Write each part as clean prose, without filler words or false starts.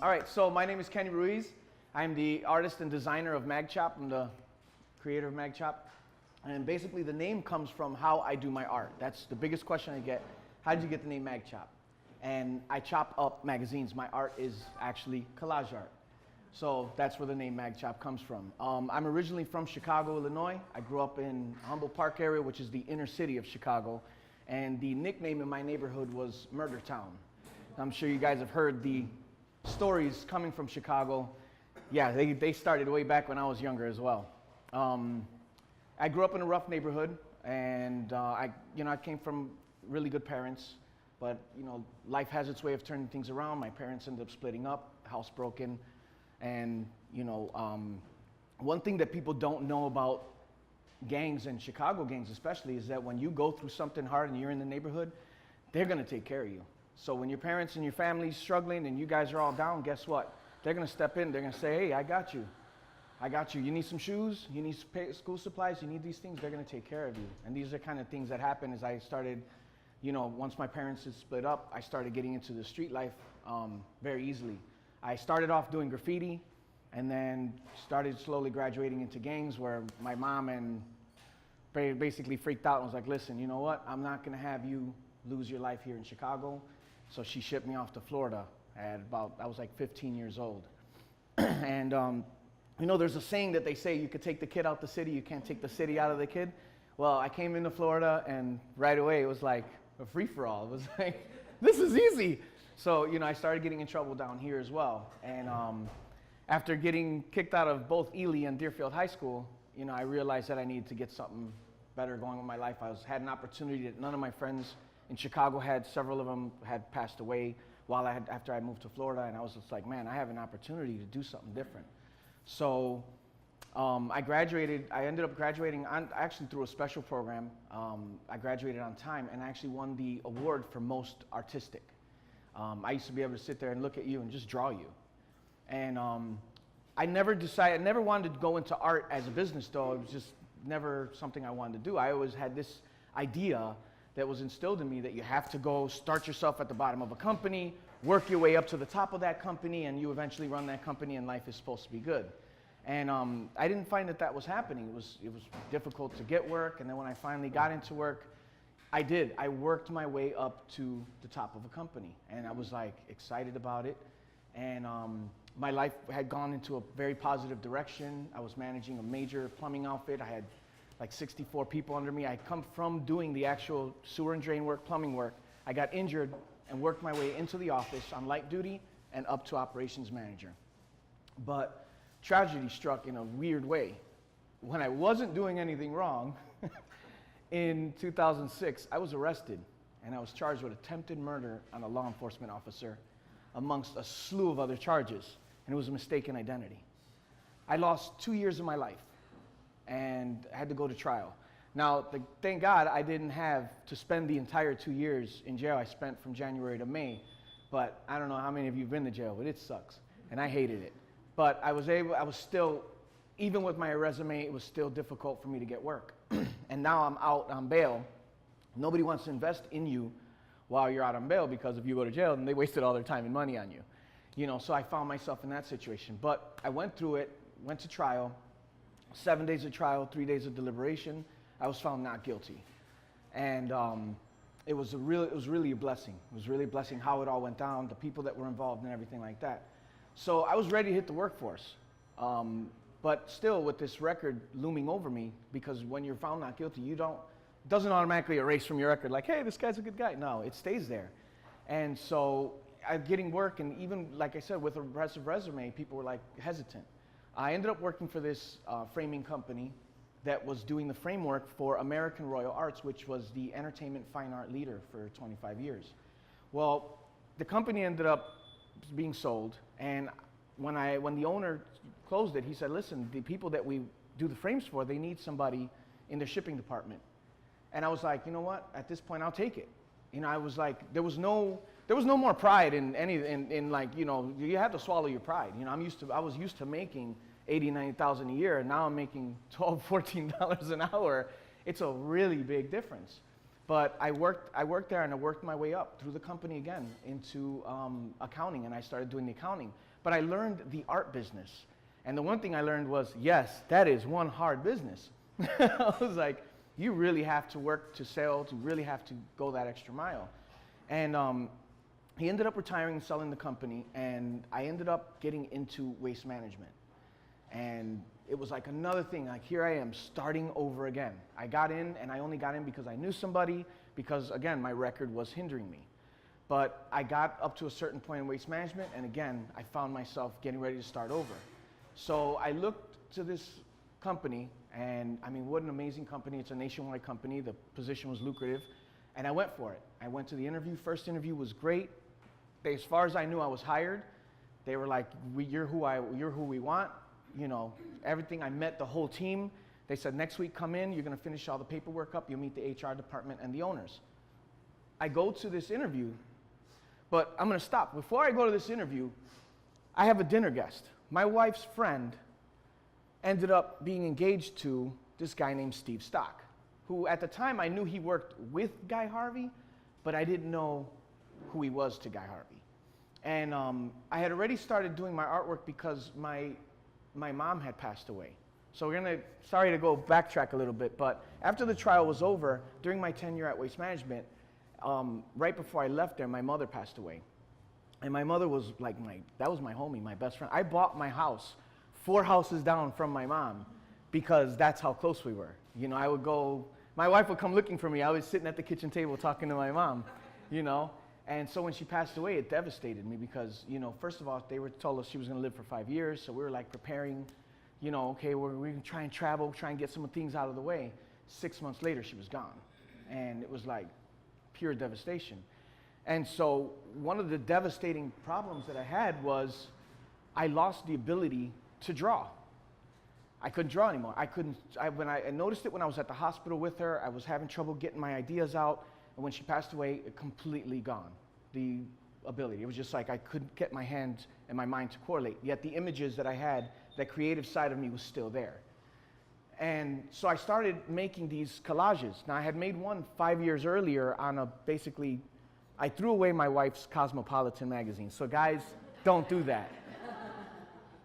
All right, so my name is Kenneth Ruiz. I'm the artist and designer of MagChop. I'm the creator of MagChop. And basically the name comes from how I do my art. That's the biggest question I get. How did you get the name MagChop? And I chop up magazines. My art is actually collage art. So that's where the name MagChop comes from. I'm originally from Chicago, Illinois. I grew up in Humboldt Park area, which is the inner city of Chicago. And the nickname in my neighborhood was Murder Town. I'm sure you guys have heard the stories coming from Chicago. Yeah, they started way back when I was younger as well. I grew up in a rough neighborhood, and I came from really good parents, but life has its way of turning things around. My parents ended up splitting up, house broken, and one thing that people don't know about gangs, and Chicago gangs especially, is that when you go through something hard and you're in the neighborhood, they're gonna take care of you. So when your parents and your family's struggling and you guys are all down, guess what? They're gonna step in, they're gonna say, hey, I got you. I got you. You need some shoes, you need school supplies, you need these things, they're gonna take care of you. And these are kind of things that happen as I started, once my parents had split up, I started getting into the street life very easily. I started off doing graffiti and then started slowly graduating into gangs where my mom and basically freaked out and was like, listen, you know what? I'm not gonna have you lose your life here in Chicago. So she shipped me off to Florida I was like 15 years old. And there's a saying that they say, you could take the kid out the city, you can't take the city out of the kid. Well, I came into Florida and right away it was like a free-for-all. It was like, this is easy. So, I started getting in trouble down here as well. And after getting kicked out of both Ely and Deerfield High School, I realized that I needed to get something better going with my life. Had an opportunity that none of my friends in Chicago had. Several of them had passed away after I moved to Florida, and I was just like, man, I have an opportunity to do something different. So I ended up graduating actually through a special program. I graduated on time and I actually won the award for most artistic. I used to be able to sit there and look at you and just draw you. And I never wanted to go into art as a business though. It was just never something I wanted to do. I always had this idea that was instilled in me that you have to go start yourself at the bottom of a company, work your way up to the top of that company, and you eventually run that company and life is supposed to be good. And I didn't find that was happening. It was difficult to get work, and then when I finally got into work, I worked my way up to the top of a company, and I was like excited about it. And my life had gone into a very positive direction. I was managing a major plumbing outfit. I had like 64 people under me. I come from doing the actual sewer and drain work, plumbing work. I got injured and worked my way into the office on light duty and up to operations manager. But tragedy struck in a weird way. When I wasn't doing anything wrong, in 2006, I was arrested and I was charged with attempted murder on a law enforcement officer amongst a slew of other charges, and it was a mistaken identity. I lost 2 years of my life and had to go to trial. Now, thank God I didn't have to spend the entire 2 years in jail. I spent from January to May, but I don't know how many of you have been to jail, but it sucks, and I hated it. But I was still, even with my resume, it was still difficult for me to get work. And now I'm out on bail. Nobody wants to invest in you while you're out on bail, because if you go to jail, then they wasted all their time and money on you. So I found myself in that situation. But I went through it, went to trial, 7 days of trial, 3 days of deliberation. I was found not guilty. And it was really a blessing. It was really a blessing how it all went down, the people that were involved and everything like that. So I was ready to hit the workforce. But still with this record looming over me, because when you're found not guilty, it doesn't automatically erase from your record like, hey, this guy's a good guy. No, it stays there. And so I'm getting work, and even, like I said, with a impressive resume, people were like hesitant. I ended up working for this framing company that was doing the framework for American Royal Arts, which was the entertainment fine art leader for 25 years. Well, the company ended up being sold, and when the owner closed it, he said, listen, the people that we do the frames for, they need somebody in their shipping department. And I was like, you know what? At this point, I'll take it. You know, I was like, there was no more pride in like, you know, you have to swallow your pride. You know, I was used to making $80,000, $90,000 a year, and now I'm making $12, $14 an hour. It's a really big difference. But I worked there, and I worked my way up through the company again into accounting, and I started doing the accounting. But I learned the art business. And the one thing I learned was, yes, that is one hard business. I was like, you really have to work to sell, to really have to go that extra mile. And he ended up retiring and selling the company, and I ended up getting into waste management. And it was like another thing, like here I am starting over again. I got in, and I only got in because I knew somebody, because again, my record was hindering me. But I got up to a certain point in waste management, and again, I found myself getting ready to start over. So I looked to this company, and I mean, what an amazing company. It's a nationwide company. The position was lucrative, and I went for it. I went to the interview. First interview was great. As far as I knew, I was hired. They were like, you're who we want. You know, everything. I met the whole team. They said, next week, come in. You're going to finish all the paperwork up. You'll meet the HR department and the owners. I go to this interview, but I'm going to stop. Before I go to this interview, I have a dinner guest. My wife's friend ended up being engaged to this guy named Steve Stock, who at the time I knew he worked with Guy Harvey, but I didn't know who he was to Guy Harvey. And I had already started doing my artwork because my mom had passed away. So sorry to go backtrack a little bit, but after the trial was over, during my tenure at Waste Management, right before I left there, my mother passed away. And my mother was like that was my homie, my best friend. I bought my house 4 houses down from my mom because that's how close we were. You know, I would go, my wife would come looking for me. I was sitting at the kitchen table talking to my mom, you know. And so when she passed away, it devastated me because, you know, first of all, they told us she was going to live for 5 years. So we were like preparing, you know, okay, we're going to try and travel, try and get some things out of the way. 6 months later, she was gone. And it was like pure devastation. And so one of the devastating problems that I had was I lost the ability to draw. I couldn't draw anymore. I noticed it when I was at the hospital with her. I was having trouble getting my ideas out. And when she passed away, it completely gone, the ability. It was just like I couldn't get my hands and my mind to correlate. Yet the images that I had, that creative side of me was still there. And so I started making these collages. Now I had made one 5 years earlier on basically, I threw away my wife's Cosmopolitan magazine. So guys, don't do that.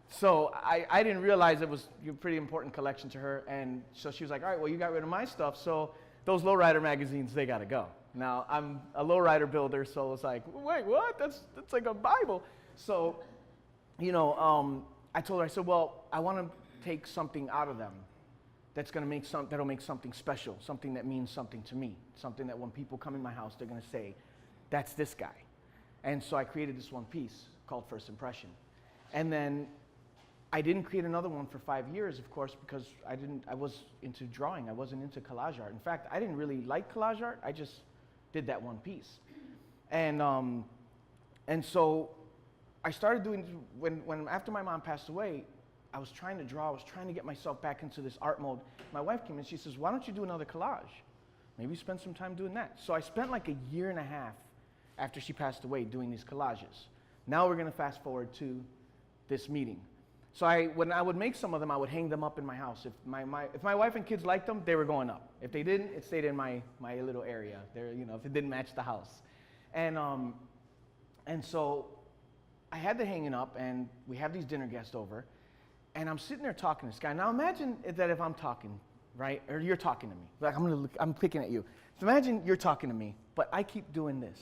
So I didn't realize it was a pretty important collection to her. And so she was like, all right, well, you got rid of my stuff. So those lowrider magazines, they got to go. Now, I'm a lowrider builder, so it's like, wait, what? That's like a Bible. So, you know, I told her, I said, well, I want to take something out of them that'll make something special, something that means something to me, something that when people come in my house, they're going to say, that's this guy. And so I created this one piece called First Impression. And then I didn't create another one for 5 years, of course, because I was into drawing. I wasn't into collage art. In fact, I didn't really like collage art. I just did that one piece. And so I started doing, after my mom passed away, I was trying to draw. I was trying to get myself back into this art mode. My wife came in, she says, why don't you do another collage? Maybe spend some time doing that. So I spent like 1.5 years after she passed away doing these collages. Now we're going to fast forward to this meeting. So when I would make some of them, I would hang them up in my house. If my wife and kids liked them, they were going up. If they didn't, it stayed in my little area there, you know, if it didn't match the house. And so I had to hang it up, and we have these dinner guests over, and I'm sitting there talking to this guy. Now imagine that if I'm talking, right, or you're talking to me. Like I'm picking at you. So imagine you're talking to me, but I keep doing this.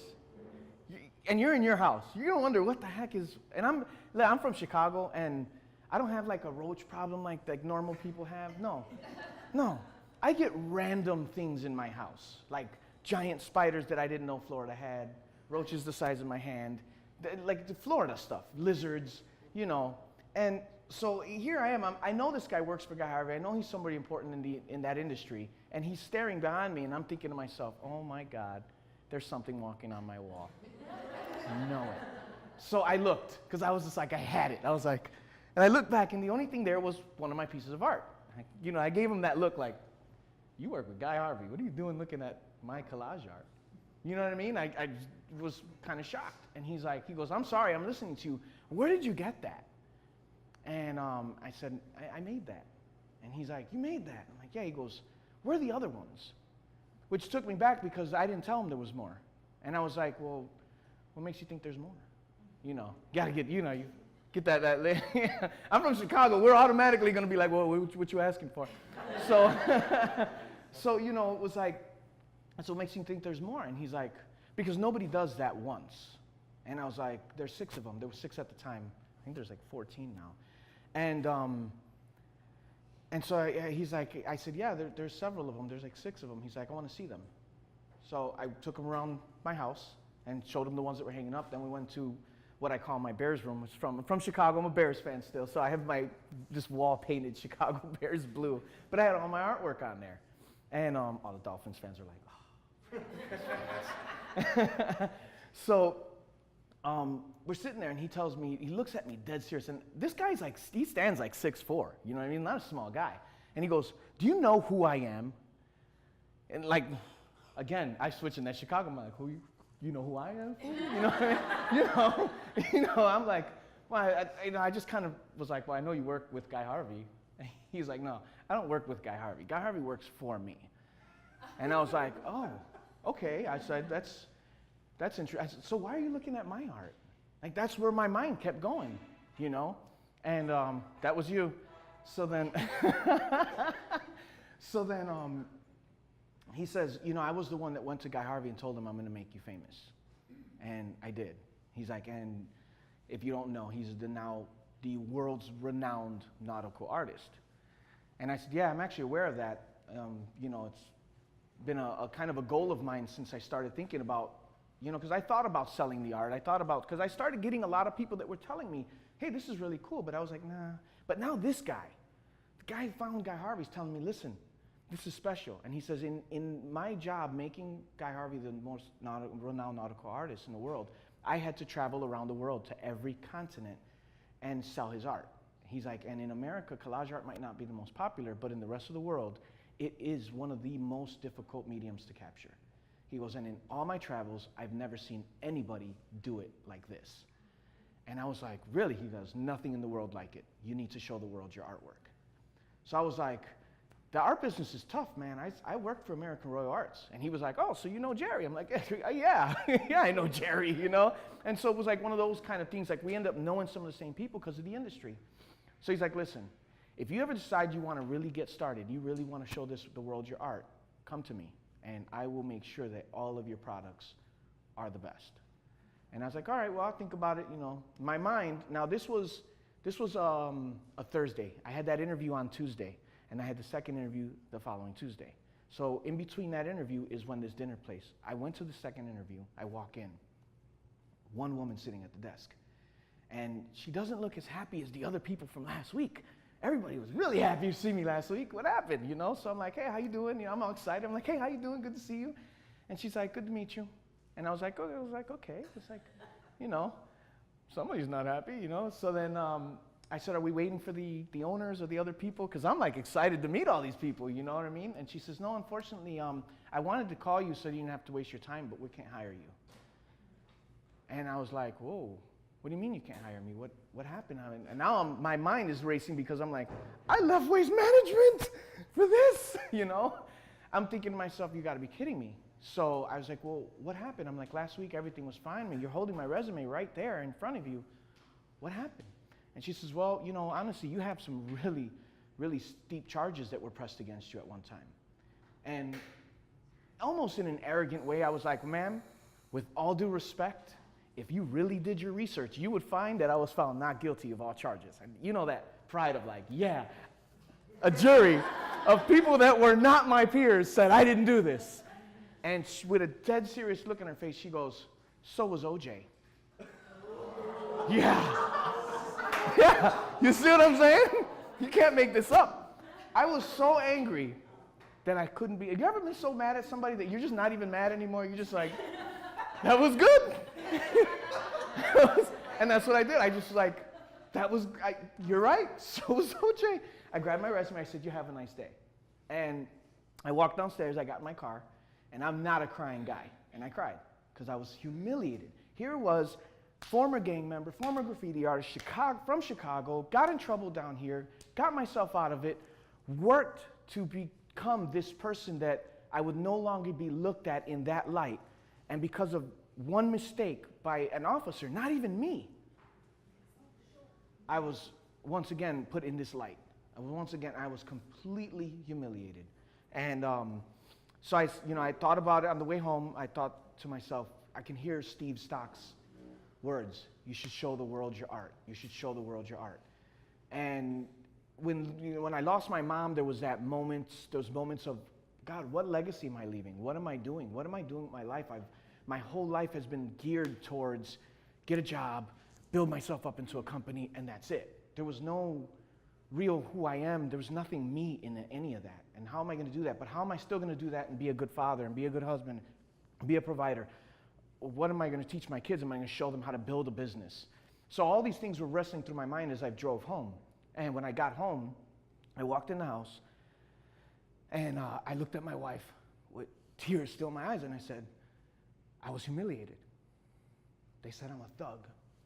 And you're in your house. You're gonna wonder what the heck is, and I'm from Chicago, and I don't have like a roach problem like normal people have. No. I get random things in my house, like giant spiders that I didn't know Florida had, roaches the size of my hand, like the Florida stuff, lizards, you know. And so here I am. I know this guy works for Guy Harvey. I know he's somebody important in that industry, and he's staring behind me, and I'm thinking to myself, oh my God, there's something walking on my wall. I know it. So I looked, because I was just like, I had it. I was like, and I looked back, and the only thing there was one of my pieces of art. I gave him that look like, you work with Guy Harvey. What are you doing looking at my collage art? You know what I mean? I was kind of shocked. And he goes, I'm sorry, I'm listening to you. Where did you get that? And I said, I made that. And he's like, you made that? I'm like, yeah. He goes, where are the other ones? Which took me back because I didn't tell him there was more. And I was like, well, what makes you think there's more? Gotta get, you get that. I'm from Chicago. We're automatically gonna be like, well, what you asking for? So, it was like, so what makes you think there's more? And he's like, because nobody does that once. And I was like, there's 6 of them. There were 6 at the time. I think there's like 14 now. And so he's like, I said, yeah, there's several of them. There's like 6 of them. He's like, I want to see them. So I took him around my house and showed him the ones that were hanging up. Then we went to what I call my Bears room. I'm from Chicago. I'm a Bears fan still. So I have this wall painted Chicago Bears blue. But I had all my artwork on there. And all the Dolphins fans are like, oh. So we're sitting there, and he looks at me dead serious. And this guy's like, he stands like 6'4", you know what I mean? Not a small guy. And he goes, do you know who I am? And like, again, I switch in that Chicago, I'm like, you know who I am? You know what I mean? I'm like, well, I just kind of was like, well, I know you work with Guy Harvey. And he's like, no, I don't work with Guy Harvey. Guy Harvey works for me. And I was like, oh, okay. I said, that's interesting. I said, so why are you looking at my art? Like, that's where my mind kept going, And that was you. So then, he says, I was the one that went to Guy Harvey and told him I'm going to make you famous. And I did. He's like, and if you don't know, he's now the world's renowned nautical artist. And I said, yeah, I'm actually aware of that. It's been a kind of a goal of mine since I started thinking about, because I thought about selling the art. Because I started getting a lot of people that were telling me, hey, this is really cool. But I was like, nah. But now this guy, the guy who found Guy Harvey's telling me, listen, this is special. And he says, in my job making Guy Harvey the most renowned nautical artist in the world, I had to travel around the world to every continent and sell his art. He's like, and in America, collage art might not be the most popular, but in the rest of the world, it is one of the most difficult mediums to capture. He goes, and in all my travels, I've never seen anybody do it like this. And I was like, really? He goes, nothing in the world like it. You need to show the world your artwork. So I was like, the art business is tough, man. I work for American Royal Arts. And he was like, oh, so you know Jerry? I'm like, yeah, yeah, I know Jerry, And so it was like one of those kind of things, like we end up knowing some of the same people because of the industry. So he's like, listen, if you ever decide you want to really get started, you really want to show the world your art, come to me, and I will make sure that all of your products are the best. And I was like, all right, well, I'll think about it, My mind, now this was a Thursday. I had that interview on Tuesday, and I had the second interview the following Tuesday. So in between that interview is when this dinner place. I went to the second interview. I walk in. One woman sitting at the desk. And she doesn't look as happy as the other people from last week. Everybody was really happy to see me last week. What happened, So I'm like, hey, how you doing? I'm all excited. I'm like, hey, how you doing? Good to see you. And she's like, good to meet you. And I was like, okay. It's like, somebody's not happy, So then I said, are we waiting for the owners or the other people? Because I'm like excited to meet all these people, you know what I mean? And she says, no, unfortunately, I wanted to call you so you didn't have to waste your time, but we can't hire you. And I was like, whoa. What do you mean you can't hire me? What happened? And now my mind is racing because I'm like, I left waste management for this, I'm thinking to myself, you got to be kidding me. So I was like, well, what happened? I'm like, last week everything was fine. You're holding my resume right there in front of you. What happened? And she says, well, honestly, you have some really, really steep charges that were pressed against you at one time. And almost in an arrogant way, I was like, ma'am, with all due respect, if you really did your research, you would find that I was found not guilty of all charges. And that pride of like, yeah, a jury of people that were not my peers said I didn't do this. And with a dead serious look in her face, she goes, so was OJ. Yeah. Yeah. You see what I'm saying? You can't make this up. I was so angry that I couldn't be. Have you ever been so mad at somebody that you're just not even mad anymore? You're just like, that was good. And that's what I did. I just like, you're right, so was OJ. I grabbed my resume, I said, you have a nice day. And I walked downstairs, I got in my car, and I'm not a crying guy. And I cried, because I was humiliated. Here was former gang member, former graffiti artist, from Chicago, got in trouble down here, got myself out of it, worked to become this person that I would no longer be looked at in that light. And because of one mistake by an officer, not even me, I was once again put in this light. Once again, I was completely humiliated. And so I thought about it on the way home. I thought to myself, I can hear Steve Stock's words. You should show the world your art. You should show the world your art. And when I lost my mom, there was those moments of, God, what legacy am I leaving? What am I doing? What am I doing with my life? My whole life has been geared towards get a job, build myself up into a company, and that's it. There was no real who I am. There was nothing me in any of that. And how am I going to do that? But how am I still going to do that and be a good father and be a good husband, and be a provider? What am I going to teach my kids? Am I going to show them how to build a business? So all these things were wrestling through my mind as I drove home. And when I got home, I walked in the house, and I looked at my wife with tears still in my eyes, and I said, I was humiliated. They said I'm a thug,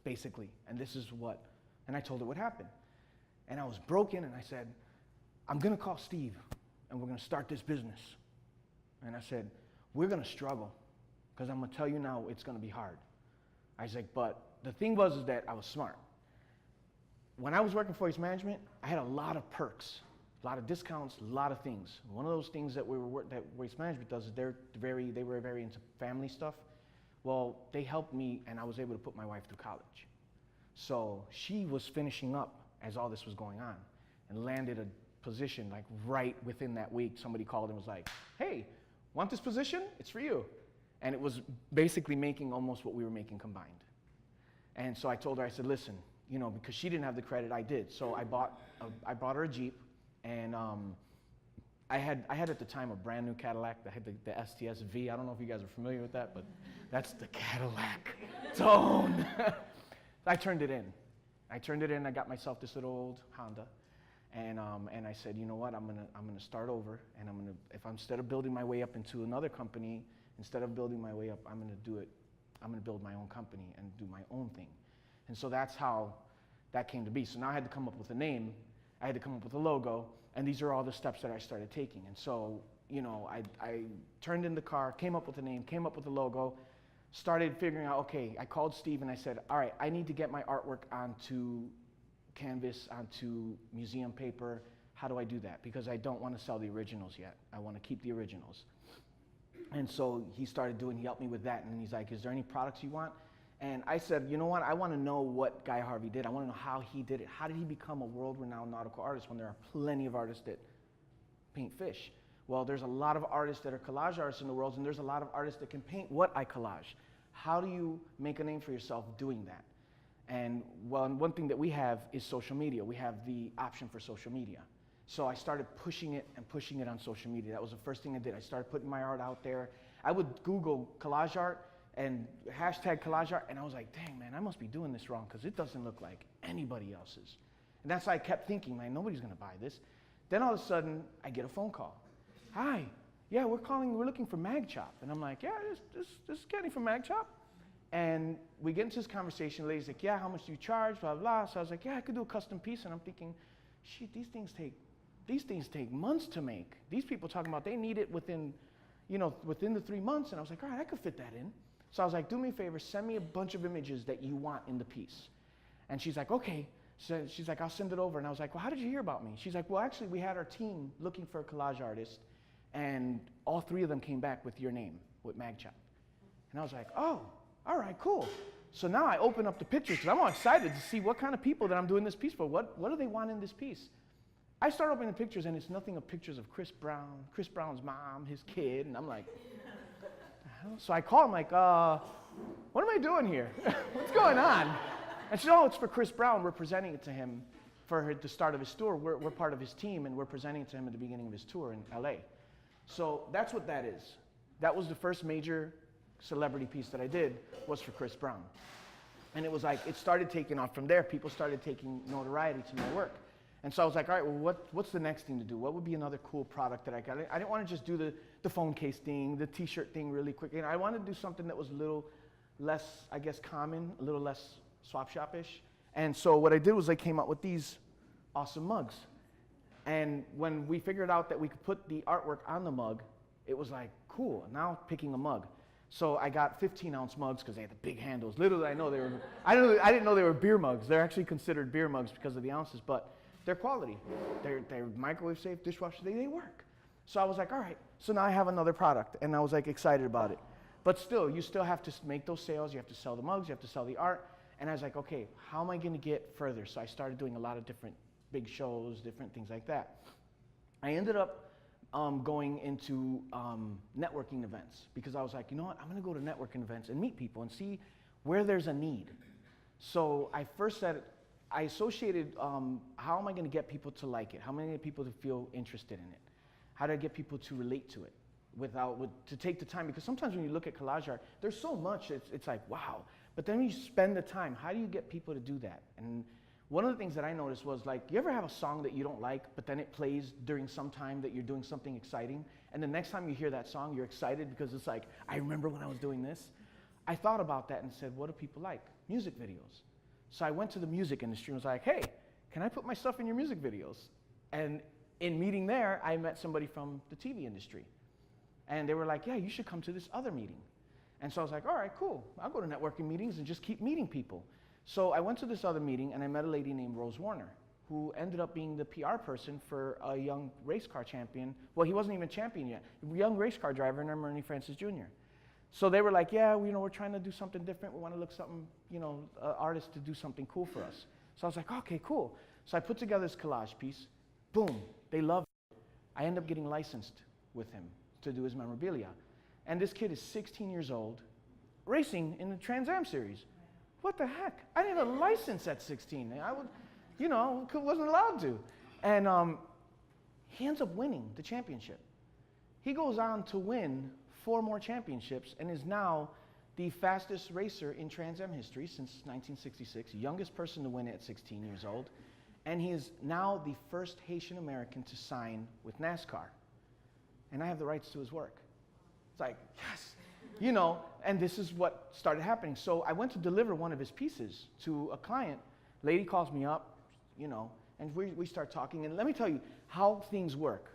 basically, and this is what, and I told her what happened. And I was broken, and I said, I'm gonna call Steve, and we're gonna start this business. And I said, we're gonna struggle, because I'm gonna tell you now it's gonna be hard. I was like, but the thing was that I was smart. When I was working for Waste Management, I had a lot of perks, a lot of discounts, a lot of things. One of those things that that Waste Management does is they were very into family stuff. Well, they helped me, and I was able to put my wife through college. So she was finishing up as all this was going on, and landed a position like right within that week. Somebody called and was like, hey, want this position? It's for you. And it was basically making almost what we were making combined. And so I told her, I said, listen, because she didn't have the credit, I did. So I bought her a Jeep, and I had at the time a brand new Cadillac that had the STS V. I don't know if you guys are familiar with that, but that's the Cadillac tone. I turned it in. I got myself this little old Honda, and I said, you know what, I'm gonna start over, and instead of building my way up into another company, instead of building my way up, I'm gonna build my own company and do my own thing. And so that's how that came to be. So now I had to come up with a name, I had to come up with a logo, and these are all the steps that I started taking. And so, I turned in the car, came up with a name, came up with a logo, started figuring out, okay, I called Steve and I said, all right, I need to get my artwork onto canvas, onto museum paper. How do I do that? Because I don't want to sell the originals yet. I want to keep the originals. And so he helped me with that, and he's like, is there any products you want? And I said, you know what, I want to know what Guy Harvey did. I want to know how he did it. How did he become a world-renowned nautical artist when there are plenty of artists that paint fish? Well, there's a lot of artists that are collage artists in the world, and there's a lot of artists that can paint what I collage. How do you make a name for yourself doing that? And one thing that we have is social media. We have the option for social media. So I started pushing it on social media. That was the first thing I did. I started putting my art out there. I would Google collage art and hashtag collage art, and I was like, dang, man, I must be doing this wrong because it doesn't look like anybody else's. And that's why I kept thinking, like, nobody's going to buy this. Then all of a sudden, I get a phone call. Hi, yeah, we're looking for MagChop. And I'm like, yeah, this is Kenny from MagChop. And we get into this conversation. The lady's like, yeah, how much do you charge, blah, blah. So I was like, yeah, I could do a custom piece. And I'm thinking, shit, these things take months to make. These people talking about they need it within the 3 months. And I was like, all right, I could fit that in. So I was like, do me a favor, send me a bunch of images that you want in the piece. And she's like, okay. So she's like, I'll send it over. And I was like, well, how did you hear about me? She's like, well, actually, we had our team looking for a collage artist, and all 3 of them came back with your name, with MagChop. And I was like, oh, all right, cool. So now I open up the pictures, because I'm all excited to see what kind of people that I'm doing this piece for. What do they want in this piece? I start opening the pictures, and it's nothing but pictures of Chris Brown's mom, his kid, and I'm like, so I call him like, what am I doing here? What's going on? And she said, oh, it's for Chris Brown. We're presenting it to him for the start of his tour. We're part of his team, and we're presenting it to him at the beginning of his tour in LA. So that's what that is. That was the first major celebrity piece that I did, was for Chris Brown. And it was like, it started taking off from there. People started taking notoriety to my work. And so I was like, all right, well, what's the next thing to do? What would be another cool product that I got? I didn't want to just do the phone case thing, the t-shirt thing really quick. I wanted to do something that was a little less, I guess, common, a little less swap shop-ish. And so what I did was I came up with these awesome mugs. And when we figured out that we could put the artwork on the mug, it was like, cool, now picking a mug. So I got 15-ounce mugs because they had the big handles. Little did I know they were, I didn't know they were beer mugs. They're actually considered beer mugs because of the ounces, but they're quality. They're microwave safe, dishwasher, they work. So I was like, all right, so now I have another product, and I was like excited about it. But still, you still have to make those sales, you have to sell the mugs, you have to sell the art, and I was like, okay, how am I gonna get further? So I started doing a lot of different big shows, different things like that. I ended up going into networking events because I was like, you know what, I'm gonna go to networking events and meet people and see where there's a need. So I first said, I associated how am I gonna get people to like it? How am I gonna get people to feel interested in it? How do I get people to relate to it to take the time? Because sometimes when you look at collage art, there's so much, it's like, wow. But then when you spend the time, how do you get people to do that? And one of the things that I noticed was like, you ever have a song that you don't like, but then it plays during some time that you're doing something exciting, and the next time you hear that song, you're excited because it's like, I remember when I was doing this. I thought about that and said, what do people like? Music videos. So I went to the music industry and was like, hey, can I put my stuff in your music videos? And in meeting there, I met somebody from the TV industry. And they were like, yeah, you should come to this other meeting. And so I was like, all right, cool. I'll go to networking meetings and just keep meeting people. So I went to this other meeting and I met a lady named Rose Warner, who ended up being the PR person for a young race car champion. Well, he wasn't even champion yet. A young race car driver named Ernie Francis Jr. So they were like, yeah, we're trying to do something different. We want to look something, artists to do something cool for us. So I was like, okay, cool. So I put together this collage piece. Boom, they loved it. I ended up getting licensed with him to do his memorabilia. And this kid is 16 years old, racing in the Trans Am series. What the heck? I didn't have a license at 16. I wasn't allowed to. And he ends up winning the championship. He goes on to win 4 more championships and is now the fastest racer in Trans Am history since 1966, youngest person to win it at 16 years old. And he is now the first Haitian American to sign with NASCAR. And I have the rights to his work. It's like, yes, and this is what started happening. So I went to deliver one of his pieces to a client. Lady calls me up, and we start talking. And let me tell you how things work.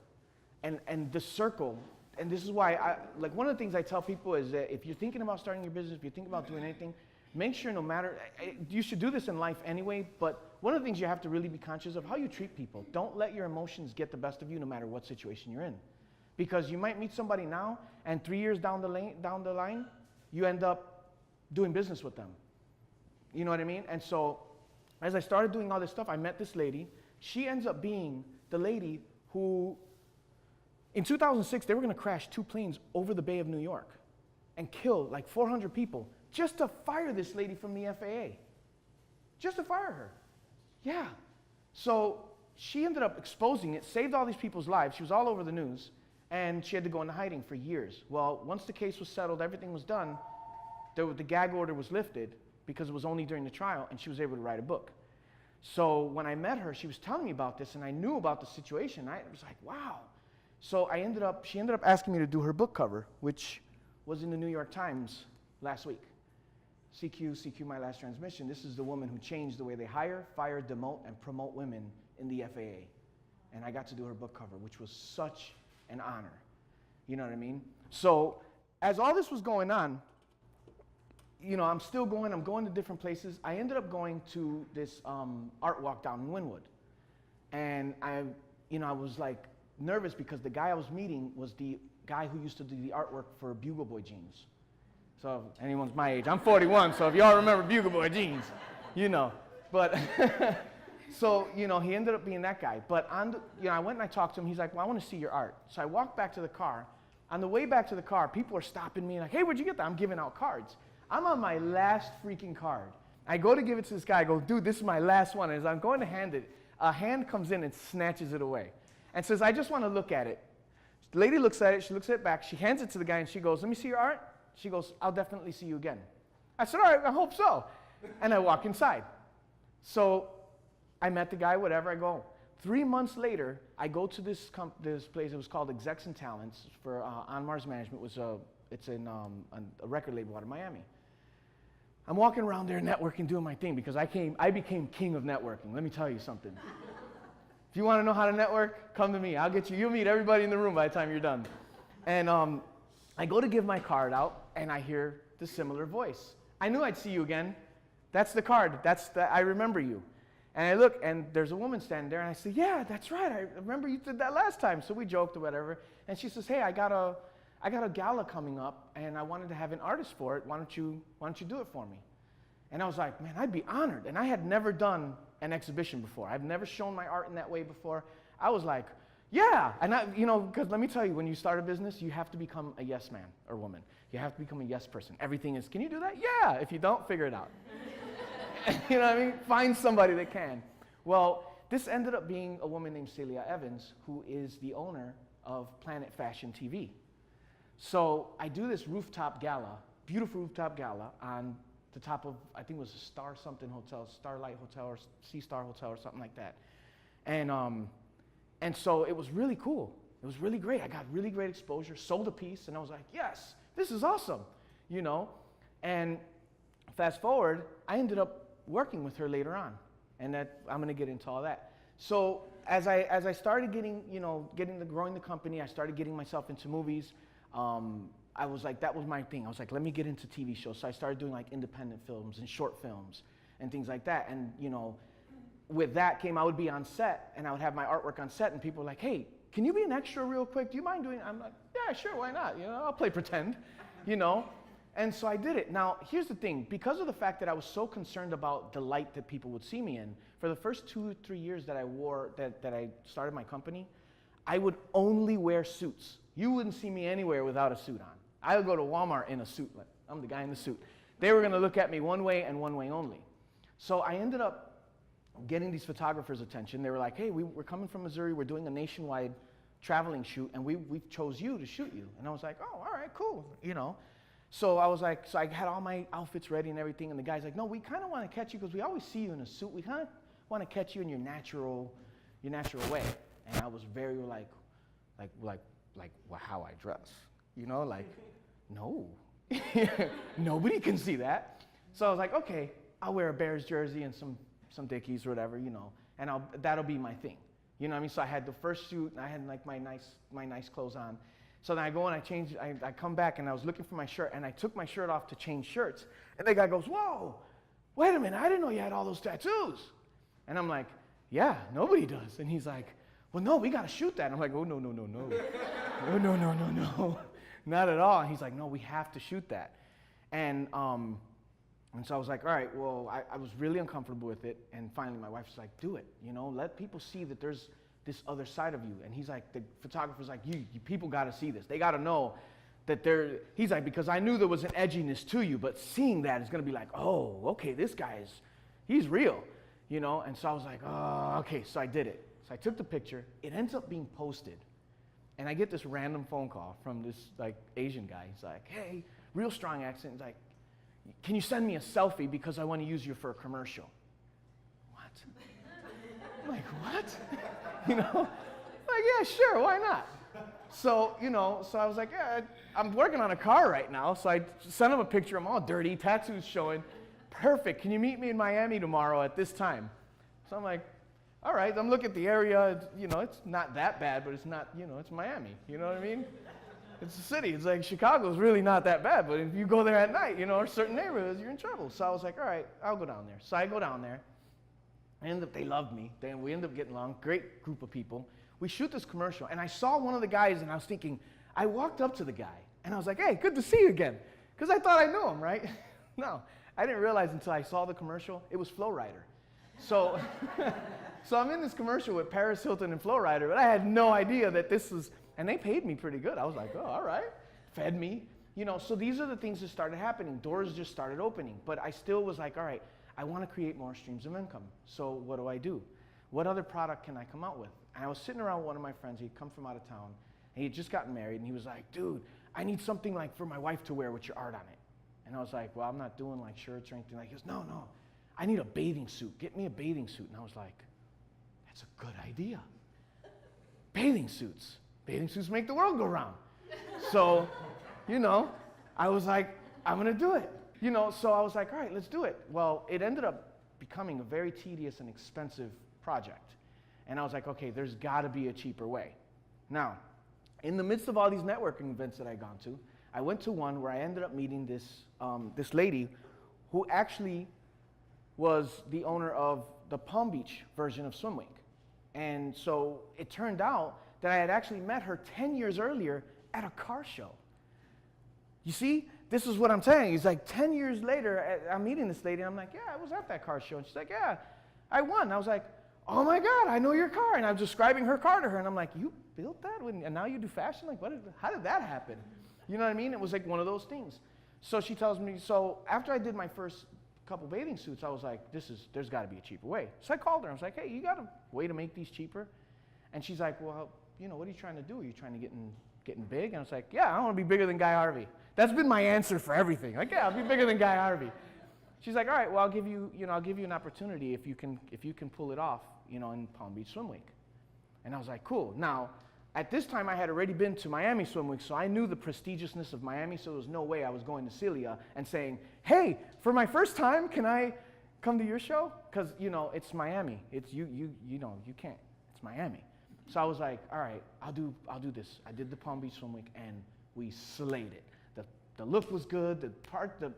And the circle, and this is why, one of the things I tell people is that if you're thinking about starting your business, if you're thinking about doing anything, make sure no matter, you should do this in life anyway, but one of the things you have to really be conscious of, how you treat people. Don't let your emotions get the best of you no matter what situation you're in. Because you might meet somebody now, and 3 years down the line, you end up doing business with them. You know what I mean? And so, as I started doing all this stuff, I met this lady. She ends up being the lady who, in 2006, they were going to crash 2 planes over the Bay of New York and kill like 400 people just to fire this lady from the FAA. Just to fire her. Yeah. So she ended up exposing it, saved all these people's lives. She was all over the news. And she had to go into hiding for years. Well, once the case was settled, everything was done, the gag order was lifted because it was only during the trial, and she was able to write a book. So when I met her, she was telling me about this, and I knew about the situation. I was like, wow. So she ended up asking me to do her book cover, which was in the New York Times last week. CQ, My Last Transmission. This is the woman who changed the way they hire, fire, demote, and promote women in the FAA. And I got to do her book cover, which was such an honor. You know what I mean? So as all this was going on, I'm going to different places. I ended up going to this art walk down in Wynwood. And I was like nervous because the guy I was meeting was the guy who used to do the artwork for Bugle Boy jeans. So if anyone's my age, I'm 41, so if y'all remember Bugle Boy jeans, But so, he ended up being that guy. But I went and I talked to him. He's like, well, I want to see your art. So I walked back to the car. On the way back to the car, people are stopping me like, hey, where'd you get that? I'm giving out cards. I'm on my last freaking card. I go to give it to this guy. I go, dude, this is my last one. And as I'm going to hand it, a hand comes in and snatches it away and says, I just want to look at it. The lady looks at it. She looks at it back. She hands it to the guy, and she goes, let me see your art. She goes, I'll definitely see you again. I said, all right, I hope so. And I walk inside. So I met the guy, whatever, I go. 3 months later, I go to this place. It was called Execs and Talents for On Mars Management. It's in a record label out of Miami. I'm walking around there networking, doing my thing, because I became king of networking. Let me tell you something. If you want to know how to network, come to me. I'll get you. You'll meet everybody in the room by the time you're done. And I go to give my card out, and I hear the similar voice. I knew I'd see you again. That's the card. I remember you. And I look, and there's a woman standing there, and I say, yeah, that's right. I remember you did that last time. So we joked or whatever. And she says, hey, I got a gala coming up, and I wanted to have an artist for it. Why don't you do it for me? And I was like, man, I'd be honored. And I had never done an exhibition before. I've never shown my art in that way before. I was like, yeah. And because let me tell you, when you start a business, you have to become a yes man or woman. You have to become a yes person. Everything is, can you do that? Yeah. If you don't, figure it out. You know what I mean? Find somebody that can. Well, this ended up being a woman named Celia Evans, who is the owner of Planet Fashion TV. So I do this rooftop gala, beautiful rooftop gala on the top of, I think it was a Starlight Hotel or Sea Star Hotel or something like that. And so it was really cool. It was really great. I got really great exposure, sold a piece, and I was like, yes, this is awesome, you know? And fast forward, I ended up working with her later on, and that I'm gonna get into all that. So as I started growing the company, I started getting myself into movies. I was like, that was my thing. I was like, let me get into TV shows. So I started doing like independent films and short films and things like that. And with that came, I would be on set, and I would have my artwork on set, and people were like, hey, can you be an extra real quick? Do you mind doing it? I'm like, yeah, sure, why not? I'll play pretend, And so I did it. Now, here's the thing. Because of the fact that I was so concerned about the light that people would see me in, for the first 2 or 3 years that I started my company, I would only wear suits. You wouldn't see me anywhere without a suit on. I would go to Walmart in a suit. Like, I'm the guy in the suit. They were going to look at me one way and one way only. So I ended up getting these photographers' attention. They were like, hey, we're coming from Missouri. We're doing a nationwide traveling shoot, and we chose you to shoot you. And I was like, oh, all right, cool, So I was like, so I had all my outfits ready and everything, and the guy's like, no, we kind of want to catch you because we always see you in a suit. We kind of want to catch you in your natural way. And I was very like how I dress, no, nobody can see that. So I was like, okay, I'll wear a Bears jersey and some Dickies or whatever, and that'll be my thing. You know what I mean? So I had the first suit, and I had like my nice clothes on. So then I go and I change, I come back, and I was looking for my shirt, and I took my shirt off to change shirts. And the guy goes, whoa, wait a minute, I didn't know you had all those tattoos. And I'm like, yeah, nobody does. And he's like, well, no, we got to shoot that. And I'm like, oh, no. Oh, no, not at all. And he's like, no, we have to shoot that. And so I was like, all right, well, I was really uncomfortable with it. And finally, my wife's like, do it, let people see that there's this other side of you. And he's like, the photographer's like, you people got to see this. They got to know that he's like, because I knew there was an edginess to you, but seeing that is going to be like, oh, okay, this he's real, And so I was like, oh, okay, so I did it. So I took the picture. It ends up being posted. And I get this random phone call from this like Asian guy. He's like, hey, real strong accent. He's like, can you send me a selfie because I want to use you for a commercial? What? I'm like, what? Like, yeah, sure, why not? So, so I was like, yeah, I'm working on a car right now. So I sent him a picture. I'm all dirty, tattoos showing. Perfect. Can you meet me in Miami tomorrow at this time? So I'm like, all right. I'm looking at the area. It's not that bad, but it's not, it's Miami. You know what I mean? It's a city. It's like Chicago's really not that bad, but if you go there at night, or certain neighborhoods, you're in trouble. So I was like, all right, I'll go down there. So I go down there. They loved me. Then we end up getting along. Great group of people. We shoot this commercial, and I saw one of the guys, and I was thinking, I walked up to the guy, and I was like, hey, good to see you again, because I thought I knew him, right? No, I didn't realize until I saw the commercial, it was Flo Rida. So, so I'm in this commercial with Paris Hilton and Flo Rida, but I had no idea that this was, and they paid me pretty good. I was like, oh, all right, fed me. So these are the things that started happening. Doors just started opening, but I still was like, all right, I want to create more streams of income. So what do I do? What other product can I come out with? And I was sitting around with one of my friends. He'd come from out of town, and he had just gotten married, and he was like, dude, I need something like for my wife to wear with your art on it. And I was like, well, I'm not doing like shirts or anything. Like, he goes, no, I need a bathing suit. Get me a bathing suit. And I was like, that's a good idea. Bathing suits. Bathing suits make the world go round. So, I was like, I'm gonna do it. So I was like, all right, let's do it. Well, it ended up becoming a very tedious and expensive project. And I was like, okay, there's gotta be a cheaper way. Now, in the midst of all these networking events that I'd gone to, I went to one where I ended up meeting this lady who actually was the owner of the Palm Beach version of Swim Week. And so it turned out that I had actually met her 10 years earlier at a car show. You see, this is what I'm saying. It's like 10 years later, I'm meeting this lady, and I'm like, yeah, I was at that car show. And she's like, yeah, I won. I was like, oh my God, I know your car. And I was describing her car to her, and I'm like, you built that? And now you do fashion? Like, how did that happen? You know what I mean? It was like one of those things. So she tells me, so after I did my first couple bathing suits, I was like, there's got to be a cheaper way. So I called her. I was like, hey, you got a way to make these cheaper? And she's like, well, what are you trying to do? Are you trying to getting big? And I was like, yeah, I want to be bigger than Guy Harvey. That's been my answer for everything. Like, yeah, I'll be bigger than Guy Harvey. She's like, all right, well, I'll give you an opportunity if you can pull it off, in Palm Beach Swim Week. And I was like, cool. Now, at this time, I had already been to Miami Swim Week, so I knew the prestigiousness of Miami, so there was no way I was going to Celia and saying, hey, for my first time, can I come to your show? Because, it's Miami. It's you can't. It's Miami. So I was like, all right, I'll do this. I did the Palm Beach Swim Week, and we slayed it. The look was good, the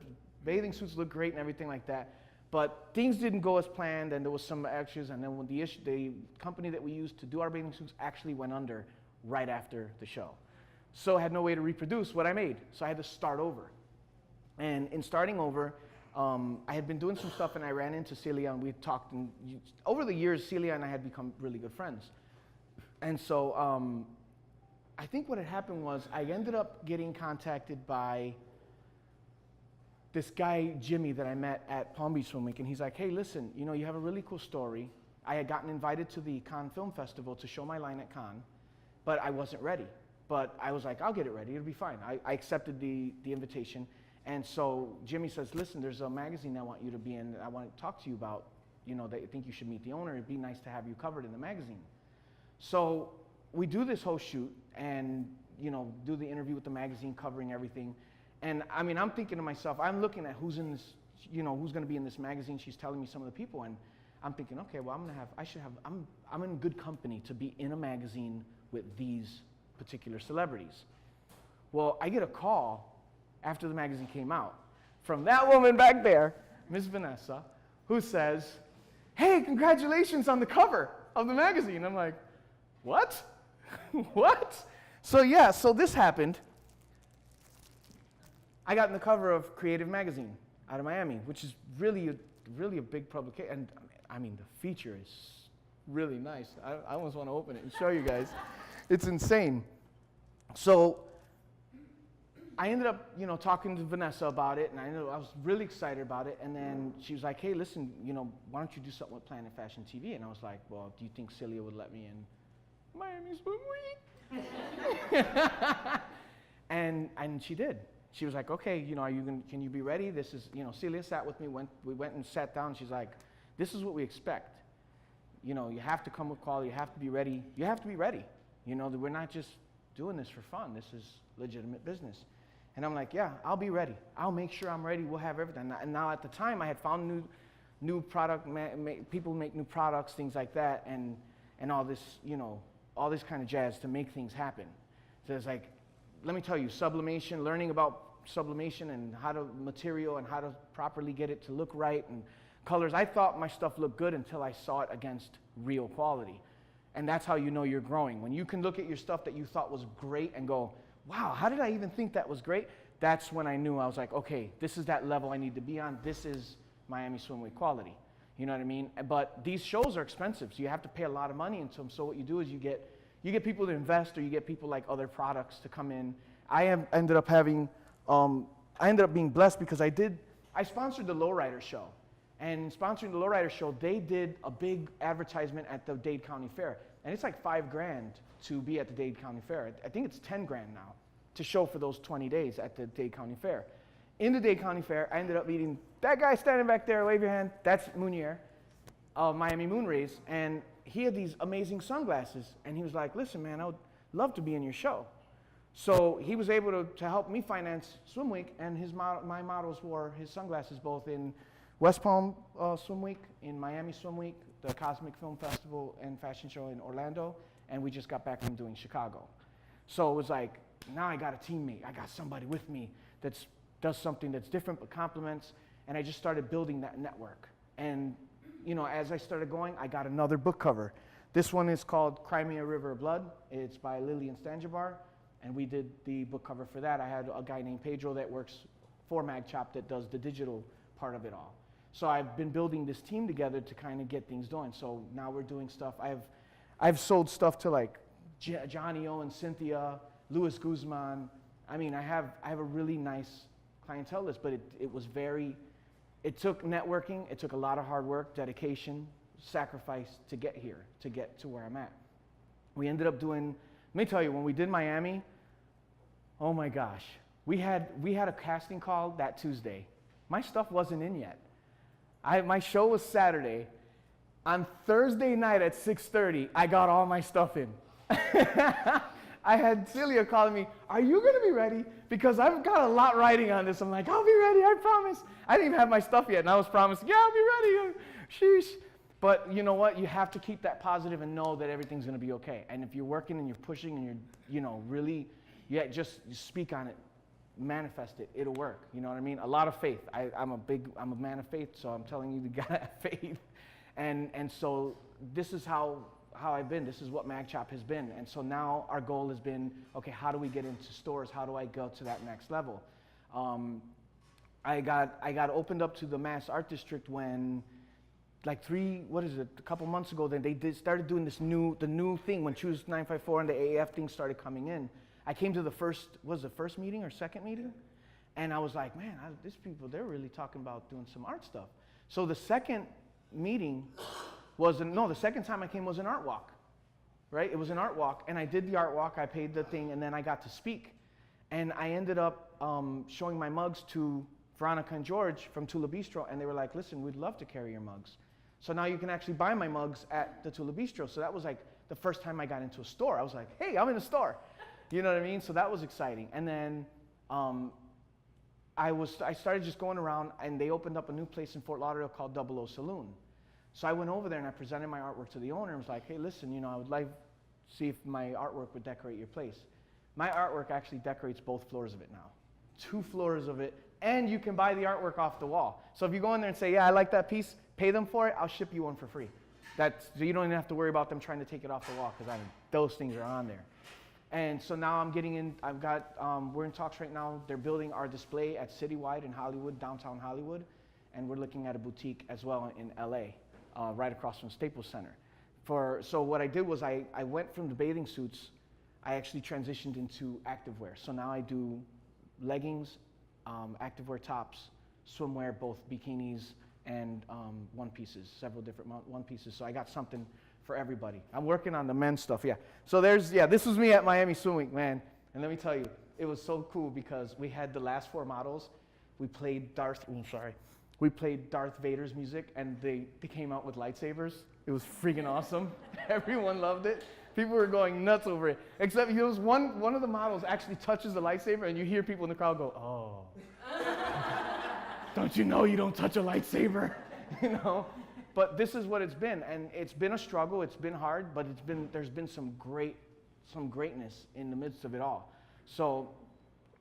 bathing suits looked great and everything like that, but things didn't go as planned, and there was some extras, and then when the company that we used to do our bathing suits actually went under right after the show. So I had no way to reproduce what I made, so I had to start over. And in starting over, I had been doing some stuff, and I ran into Celia, and we talked, and over the years, Celia and I had become really good friends. And so I think what had happened was I ended up getting contacted by this guy, Jimmy, that I met at Palm Beach Swim Week, and he's like, hey, listen, you have a really cool story. I had gotten invited to the Cannes Film Festival to show my line at Cannes, but I wasn't ready. But I was like, I'll get it ready, it'll be fine. I accepted the invitation, and so Jimmy says, listen, there's a magazine I want you to be in, I want to talk to you about, that I think you should meet the owner, it'd be nice to have you covered in the magazine. So we do this whole shoot and, do the interview with the magazine, covering everything. And I mean, I'm thinking to myself, I'm looking at who's in this, who's going to be in this magazine. She's telling me some of the people, and I'm thinking, okay, well, I'm in good company to be in a magazine with these particular celebrities. Well, I get a call after the magazine came out from that woman back there, Miss Vanessa, who says, hey, congratulations on the cover of the magazine. I'm like, what? What? So this happened. I got in the cover of Creative Magazine out of Miami, which is really a big publication. And I mean, the feature is really nice. I almost want to open it and show you guys. It's insane. So I ended up, talking to Vanessa about it, and I was really excited about it. And then she was like, hey, listen, why don't you do something with Planet Fashion TV? And I was like, well, do you think Celia would let me in Miami Swim Week? And she did. She was like, okay, can you be ready? This is, Celia sat with me, we went and sat down. She's like, this is what we expect. You have to come with quality, you have to be ready. You have to be ready. We're not just doing this for fun. This is legitimate business. And I'm like, yeah, I'll be ready. I'll make sure I'm ready. We'll have everything. And now at the time, I had found new product, people make new products, things like that, and all this, all this kind of jazz to make things happen. So it's like, let me tell you, sublimation, learning about sublimation and how to material and how to properly get it to look right and colors. I thought my stuff looked good until I saw it against real quality. And that's how you know you're growing. When you can look at your stuff that you thought was great and go, wow, how did I even think that was great? That's when I knew. I was like, okay, this is that level I need to be on. This is Miami Swim Week quality. You know what I mean? But these shows are expensive, so you have to pay a lot of money into them. So what you do is you get people to invest, or you get people like other products to come in. I ended up being blessed because I sponsored the Lowrider show. And sponsoring the Lowrider show, they did a big advertisement at the Dade County Fair. And it's like $5,000 to be at the Dade County Fair. I think it's $10,000 now to show for those 20 days at the Dade County Fair. in the Dade County Fair, I ended up meeting that guy standing back there, wave your hand, that's Munier, of Miami Moonrays, and he had these amazing sunglasses, and he was like, listen man, I would love to be in your show. So he was able to help me finance Swim Week, and my models wore his sunglasses both in West Palm Swim Week, in Miami Swim Week, the Cosmic Film Festival and Fashion Show in Orlando, and we just got back from doing Chicago. So it was like, now I got a teammate, I got somebody with me that does something that's different but complements, and I just started building that network. And you know, as I started going, I got another book cover. This one is called Crimea River of Blood. It's by Lillian Stanjabar, and we did the book cover for that. I had a guy named Pedro that works for MagChop that does the digital part of it all. So I've been building this team together to kind of get things going. So now we're doing stuff. I've sold stuff to like Johnny O and Cynthia, Luis Guzman. I mean, I have a really nice clientele list, but it took networking, it took a lot of hard work, dedication, sacrifice to get here, to get to where I'm at. We ended up doing, let me tell you, when we did Miami, oh my gosh, we had a casting call that Tuesday. My stuff wasn't in yet. My show was Saturday. On Thursday night at 6:30, I got all my stuff in. I had Celia calling me, are you gonna be ready? Because I've got a lot riding on this. I'm like, I'll be ready, I promise. I didn't even have my stuff yet, and I was promised, yeah, I'll be ready. Sheesh. But you know what? You have to keep that positive and know that everything's gonna be okay. And if you're working and you're pushing and you're, you know, really, yeah, just speak on it, manifest it, it'll work. You know what I mean? A lot of faith. I'm a man of faith, so I'm telling you, you gotta have faith. And so this is how I've been. This is what MagChop has been. And so now our goal has been, okay, how do we get into stores? How do I go to that next level? I got opened up to the Mass Art District when, like a couple months ago, then they started doing the new thing when Choose 954 and the AAF thing started coming in. I came to the first meeting or second meeting? And I was like, man, these people, they're really talking about doing some art stuff. So the second meeting the second time I came was an art walk, right? It was an art walk, and I did the art walk, I paid the thing, and then I got to speak. And I ended up showing my mugs to Veronica and George from Tula Bistro, and they were like, listen, we'd love to carry your mugs. So now you can actually buy my mugs at the Tula Bistro. So that was like the first time I got into a store. I was like, hey, I'm in a store. You know what I mean? So that was exciting. And then I started just going around, and they opened up a new place in Fort Lauderdale called 00 Saloon. So I went over there and I presented my artwork to the owner and was like, hey, listen, you know, I would like to see if my artwork would decorate your place. My artwork actually decorates both floors of it now. 2 floors of it, and you can buy the artwork off the wall. So if you go in there and say, yeah, I like that piece, pay them for it, I'll ship you one for free. So you don't even have to worry about them trying to take it off the wall, because those things are on there. And so now I'm getting in, we're in talks right now. They're building our display at Citywide in Hollywood, downtown Hollywood, and we're looking at a boutique as well in LA. Right across from Staples Center. So what I did was I went from the bathing suits, I actually transitioned into activewear. So now I do leggings, activewear tops, swimwear, both bikinis and one pieces, several different one pieces. So I got something for everybody. I'm working on the men's stuff, yeah. So this was me at Miami Swim Week, man. And let me tell you, it was so cool because we had the last 4 models. We played Darth Vader's music, and they came out with lightsabers. It was freaking awesome. Everyone loved it. People were going nuts over it. Except one of the models actually touches the lightsaber, and you hear people in the crowd go, oh. Don't you know you don't touch a lightsaber? You know? But this is what it's been, and it's been a struggle. It's been hard, but there's been some greatness in the midst of it all. So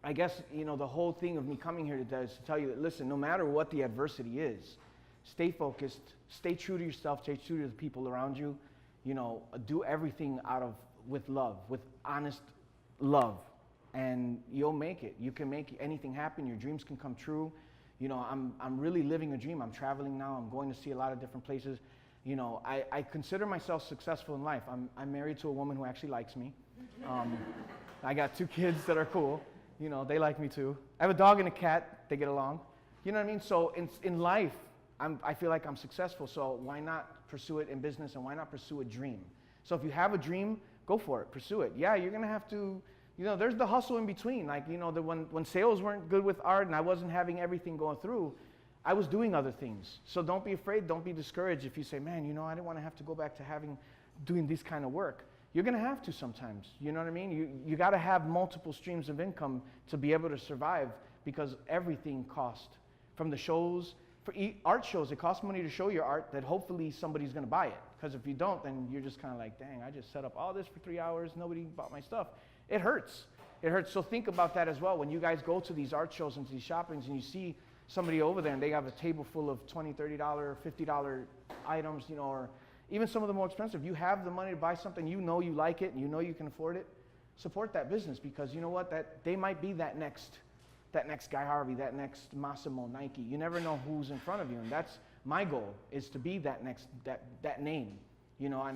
I guess, you know, the whole thing of me coming here today is to tell you that, listen, no matter what the adversity is, stay focused, stay true to yourself, stay true to the people around you, you know, do everything with love, with honest love, and you'll make it. You can make anything happen. Your dreams can come true. You know, I'm really living a dream. I'm traveling now. I'm going to see a lot of different places. You know, I consider myself successful in life. I'm married to a woman who actually likes me. I got 2 kids that are cool. You know, they like me too. I have a dog and a cat. They get along. You know what I mean? So in life, I feel like I'm successful. So why not pursue it in business, and why not pursue a dream? So if you have a dream, go for it. Pursue it. Yeah, you're going to have to, You know, there's the hustle in between. Like, you know, when sales weren't good with art and I wasn't having everything going through, I was doing other things. So don't be afraid, don't be discouraged if you say, man, you know, I didn't want to have to go back to doing this kind of work. You're going to have to sometimes, you know what I mean? You got to have multiple streams of income to be able to survive, because everything costs. From the shows, for art shows, it costs money to show your art that hopefully somebody's going to buy it. Because if you don't, then you're just kind of like, dang, I just set up all this for 3 hours, nobody bought my stuff. It hurts. It hurts. So think about that as well. When you guys go to these art shows and to these shoppings and you see somebody over there and they have a table full of $20, $30, $50 items, you know, or even some of the more expensive, you have the money to buy something, you know you like it and you know you can afford it, support that business, because you know what, they might be that next Guy Harvey, that next Massimo, Nike. You never know who's in front of you, and that's my goal, is to be that next, that name, you know,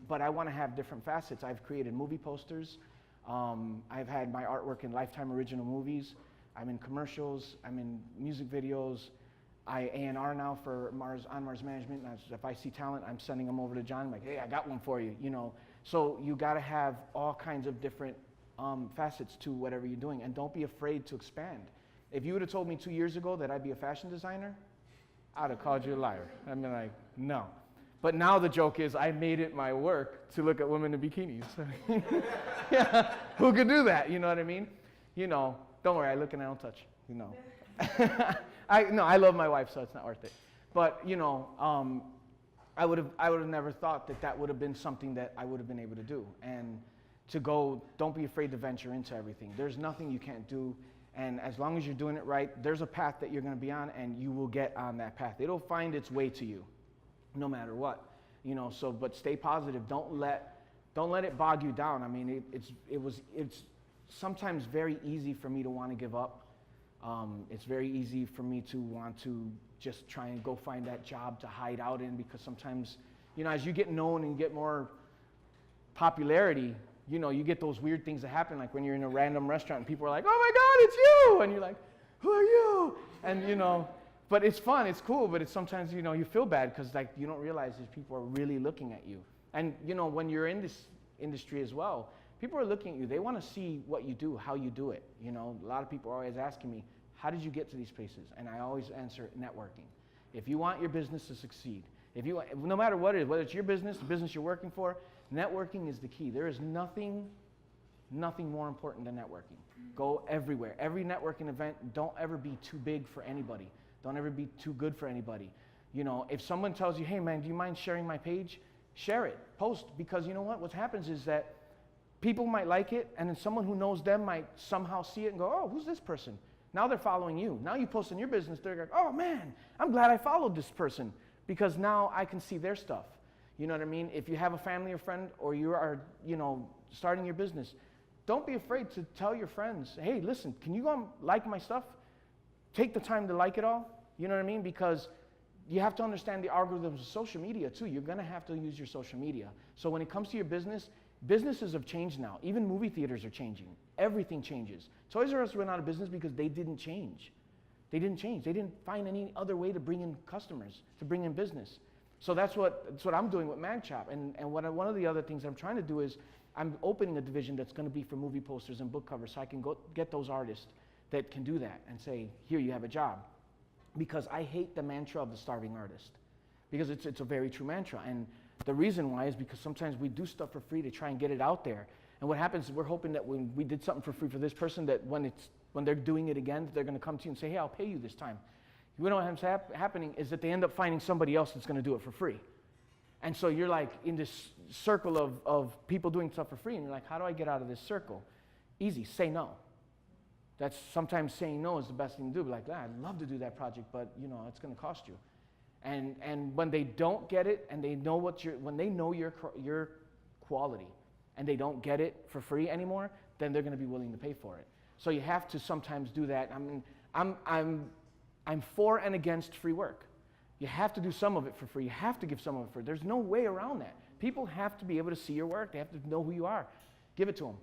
but I want to have different facets. I've created movie posters. I've had my artwork in Lifetime original movies. I'm in commercials. I'm in music videos. I A&R now for On Mars Management. If I see talent, I'm sending them over to John. I'm like, hey, I got one for you, you know. So you got to have all kinds of different facets to whatever you're doing, and don't be afraid to expand. If you would have told me 2 years ago that I'd be a fashion designer, I'd have called you a liar. I'd be like, no. But now the joke is I made it my work to look at women in bikinis. Yeah, who could do that? You know what I mean? You know, don't worry, I look and I don't touch, you know. I love my wife, so it's not worth it. But, you know, I would have never thought that would have been something that I would have been able to do. And to go, don't be afraid to venture into everything. There's nothing you can't do, and as long as you're doing it right, there's a path that you're going to be on, and you will get on that path. It'll find its way to you, no matter what, you know. So, but stay positive. Don't let it bog you down. I mean, it's sometimes very easy for me to want to give up. It's very easy for me to want to just try and go find that job to hide out in, because sometimes, you know, as you get known and get more popularity, you know, you get those weird things that happen, like when you're in a random restaurant and people are like, oh my God, it's you! And you're like, who are you? And, you know, but it's fun, it's cool, but it's sometimes, you know, you feel bad because, like, you don't realize that people are really looking at you. And, you know, when you're in this industry as well, people are looking at you. They want to see what you do, how you do it. You know, a lot of people are always asking me, how did you get to these places? And I always answer, networking. If you want your business to succeed, no matter what it is, whether it's your business, the business you're working for, networking is the key. There is nothing more important than networking. Go everywhere. Every networking event, don't ever be too big for anybody. Don't ever be too good for anybody. You know, if someone tells you, hey man, do you mind sharing my page? Share it, post, because you know what happens is that people might like it, and then someone who knows them might somehow see it and go, oh, who's this person? Now they're following you. Now you post in your business, they're like, oh man, I'm glad I followed this person, because now I can see their stuff. You know what I mean? If you have a family or friend, or you are, you know, starting your business, don't be afraid to tell your friends, hey, listen, can you go and like my stuff? Take the time to like it all. You know what I mean? Because you have to understand the algorithms of social media too. You're gonna have to use your social media. So when it comes to your business, businesses have changed now. Even movie theaters are changing. Everything changes. Toys R Us went out of business because they didn't change. They didn't change. They didn't find any other way to bring in customers, to bring in business. So that's what I'm doing with MagChop. And one of the other things I'm trying to do is I'm opening a division that's going to be for movie posters and book covers, so I can go get those artists that can do that and say, here, you have a job. Because I hate the mantra of the starving artist. Because it's a very true mantra. And the reason why is because sometimes we do stuff for free to try and get it out there. And what happens is we're hoping that when we did something for free for this person, that when they're doing it again, they're going to come to you and say, hey, I'll pay you this time. You know what ends up happening is that they end up finding somebody else that's going to do it for free. And so you're like in this circle of people doing stuff for free, and you're like, how do I get out of this circle? Easy, say no. That's sometimes saying no is the best thing to do. Like, I'd love to do that project, but you know, it's going to cost you. And when they don't get it, and they know when they know your quality, and they don't get it for free anymore, then they're going to be willing to pay for it. So you have to sometimes do that. I mean, I'm for and against free work. You have to do some of it for free. You have to give some of it for free. There's no way around that. People have to be able to see your work. They have to know who you are. Give it to them.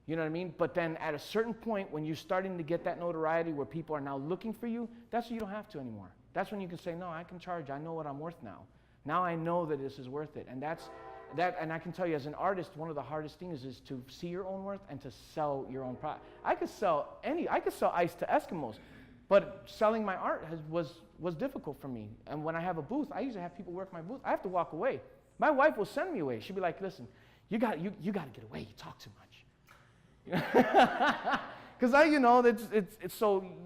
You know what I mean? But then at a certain point, when you're starting to get that notoriety where people are now looking for you, that's when you don't have to anymore. That's when you can say, no, I can charge. I know what I'm worth now. Now I know that this is worth it. And And I can tell you, as an artist, one of the hardest things is to see your own worth and to sell your own product. I could sell ice to Eskimos, but selling my art was difficult for me. And when I have a booth, I usually have people work my booth. I have to walk away. My wife will send me away. She'll be like, listen, you got to get away. You talk too much. Because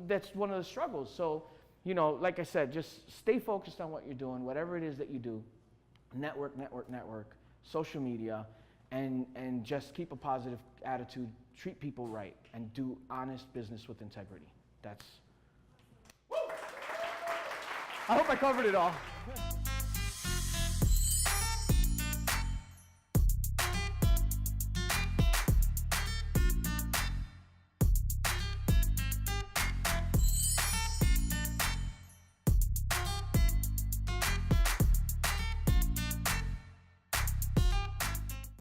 that's one of the struggles. So, like I said, just stay focused on what you're doing, whatever it is that you do. Network, social media, and just keep a positive attitude, treat people right, and do honest business with integrity. I hope I covered it all.